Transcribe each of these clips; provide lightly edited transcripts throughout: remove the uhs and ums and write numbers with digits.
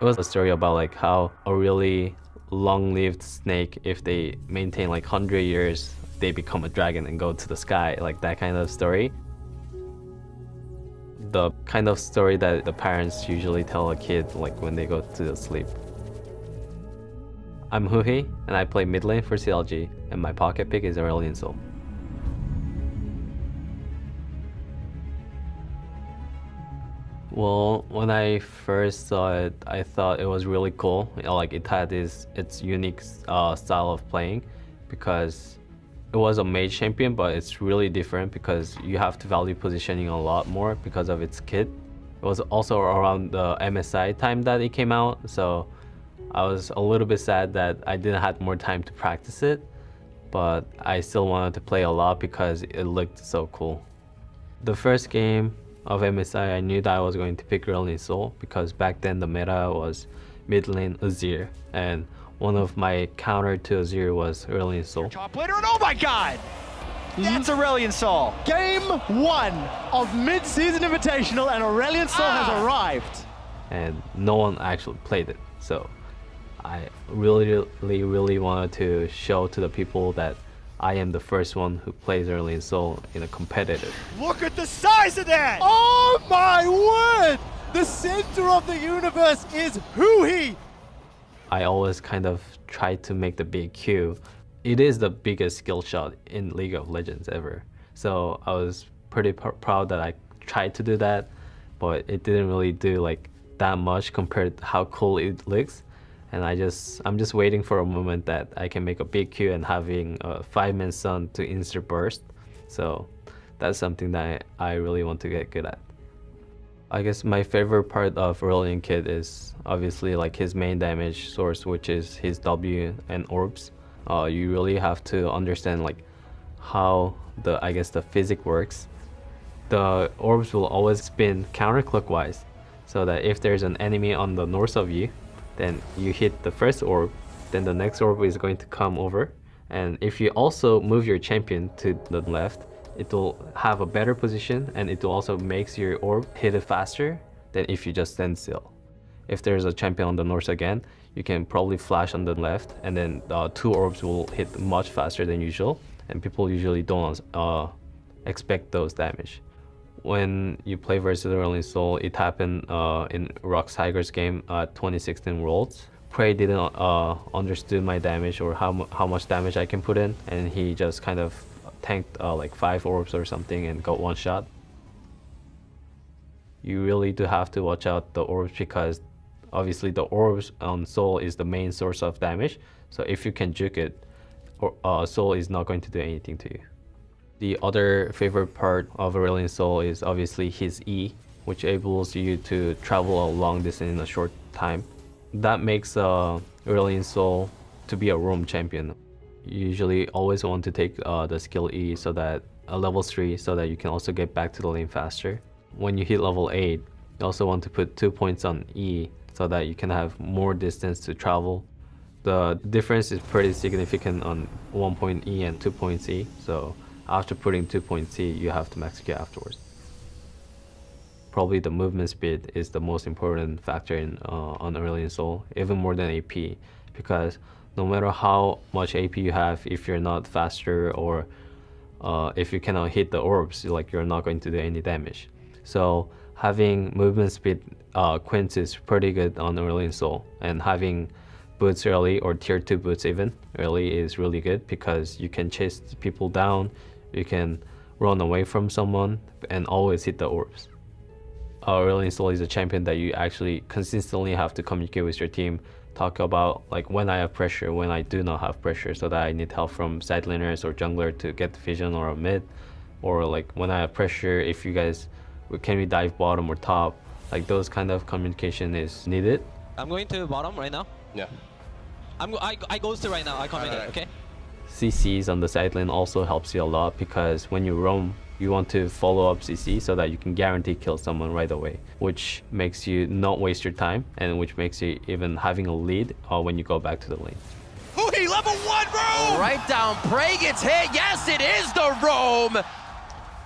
It was a story about like how a really long-lived snake, if they maintain like 100 years, they become a dragon and go to the sky, like that kind of story. The kind of story that the parents usually tell a kid like when they go to sleep. I'm Huhi, and I play mid lane for CLG, and my pocket pick is Aurelion Soul. Well, when I first saw it, I thought it was really cool. Like it had its unique style of playing, because it was a mage champion, but it's really different because you have to value positioning a lot more because of its kit. It was also around the MSI time that it came out, so I was a little bit sad that I didn't have more time to practice it, but I still wanted to play a lot because it looked so cool. The first game of MSI, I knew that I was going to pick Aurelion Soul because back then the meta was mid lane Azir, and one of my counter to Azir was Aurelion Soul. Top laner, and oh my god! That's Aurelion Soul. Game 1 of Mid-Season Invitational, and Aurelion Soul has arrived. And no one actually played it, so I really wanted to show to the people that I am the first one who plays Aurelion Soul in a competitive. Look at the size of that! Oh my word! The center of the universe is Huhi. I always kind of try to make the big Q. It is the biggest skill shot in League of Legends ever. So I was pretty proud that I tried to do that, but it didn't really do like that much compared to how cool it looks. And I'm just waiting for a moment that I can make a big Q and having a 5-man stun to instant burst. So that's something that I really want to get good at. I guess my favorite part of Aurelion Kid is obviously like his main damage source, which is his W and orbs. You really have to understand like how the physics works. The orbs will always spin counterclockwise, so that if there's an enemy on the north of you, then you hit the first orb, then the next orb is going to come over. And if you also move your champion to the left, it will have a better position, and it will also makes your orb hit it faster than if you just stand still. If there's a champion on the north again, you can probably flash on the left, and then 2 orbs will hit much faster than usual, and people usually don't expect those damage. When you play versus Aurelion Soul, it happened in Rock Tiger's game at 2016 Worlds. Prey didn't understood my damage or how much damage I can put in, and he just kind of tanked like 5 orbs or something and got one shot. You really do have to watch out the orbs, because obviously the orbs on Soul is the main source of damage. So if you can juke it, Soul is not going to do anything to you. The other favorite part of Aurelion Soul is obviously his E, which enables you to travel a long distance in a short time. That makes Aurelion Soul to be a roam champion. You usually always want to take the skill E, so that level 3, so that you can also get back to the lane faster. When you hit level 8, you also want to put 2 points on E, so that you can have more distance to travel. The difference is pretty significant on 1 point E and 2 points E, so after putting 2 points E, you have to max Q afterwards. Probably the movement speed is the most important factor on Aurelion Soul, even more than AP, because no matter how much AP you have, if you're not faster or if you cannot hit the orbs, you're not going to do any damage. So having movement speed quints is pretty good on Aurelion Soul, and having boots early, or tier 2 boots even early, is really good because you can chase people down, you can run away from someone, and always hit the orbs. Aurelion Soul is a champion that you actually consistently have to communicate with your team, talk about like when I have pressure, when I do not have pressure, so that I need help from side laners or jungler to get the vision or a mid, or like when I have pressure, if you guys can we dive bottom or top, like those kind of communication is needed. I'm going to bottom right now. Yeah. I goes to right now. I comment it, okay? CCs on the side lane also helps you a lot, because when you roam, you want to follow up CC so that you can guarantee kill someone right away, which makes you not waste your time, and which makes you even having a lead when you go back to the lane. Huhi, level 1 roam! Right down, Prey gets hit. Yes, it is the roam.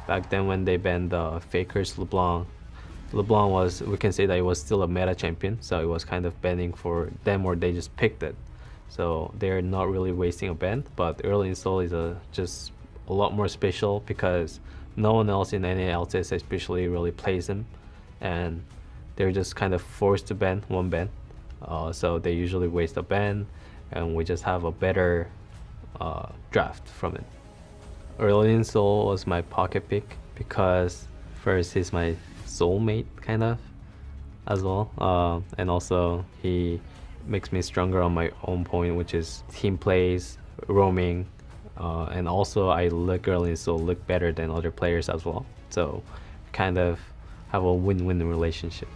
Back then when they banned Faker's LeBlanc, LeBlanc was, we can say that it was still a meta champion, so it was kind of banning for them, or they just picked it. So they're not really wasting a ban, but Aurelion Sol is just a lot more special because no one else in any LTS especially really plays him, and they're just kind of forced to ban one ban. So they usually waste a ban, and we just have a better draft from it. Aurelion Sol was my pocket pick because first he's my soulmate kind of as well, and also he makes me stronger on my own point, which is team plays, roaming, and also I look Aurelion Sol look better than other players as well. So kind of have a win-win relationship.